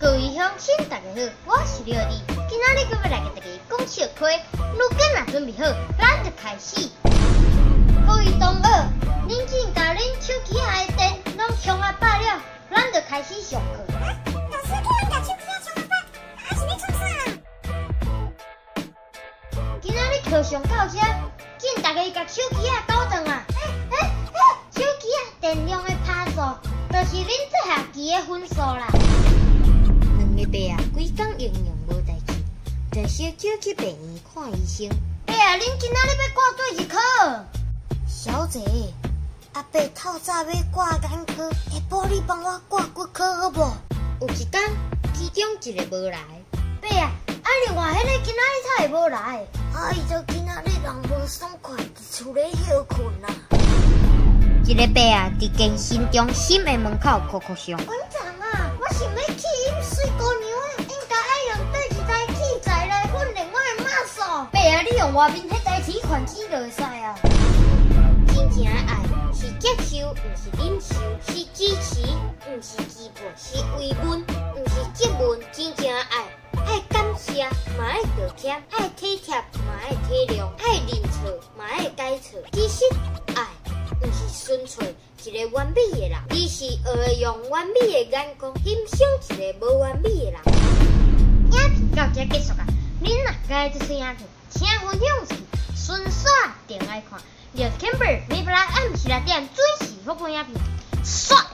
各位乡亲，大家好，我是廖弟。今仔日要来给大家讲笑话。如果若准备好，咱就开始。各位同学，恁紧甲恁手机下的电拢充啊饱了，咱就开始上课。老师，叫阮把手机充啊饱，是咧创啥？今仔日课上到这，紧大家甲手机搞断啊！手机电量的趴数，就是恁这学期的分数啦。两个爸啊，规工营养无代志，就小叫去病院看医生。爸啊，恁今仔日要挂几日课？小姐，阿伯透早要挂眼科，下晡你帮我挂骨科好无？有一天，其中一个无来。爸啊，另外迄个今仔日才会无来。伊就今仔日人无爽快，伫厝咧休困啊。一个爸啊，伫健身中心的门口哭哭上。馆长啊，我想要去饮水姑娘啊，应该爱用倒一台器材来训练我的 muscle。爸啊，你用外面迄台提款机就会使啊。真正的爱是接受，毋是忍受；是支持，毋是羁绊；是慰问，毋是质问。真正的爱，爱感谢，嘛爱道歉；爱体贴，嘛爱体谅；爱认错，嘛爱改错。其实爱，毋是纯粹一个完美的人，而是学会用完美的眼光欣赏一个无完美的人。影片到这结束啊！恁若喜欢这出影片，请分享出去，顺刷定爱看。廖 Camber 每晡暗时6点准时复播影片，刷！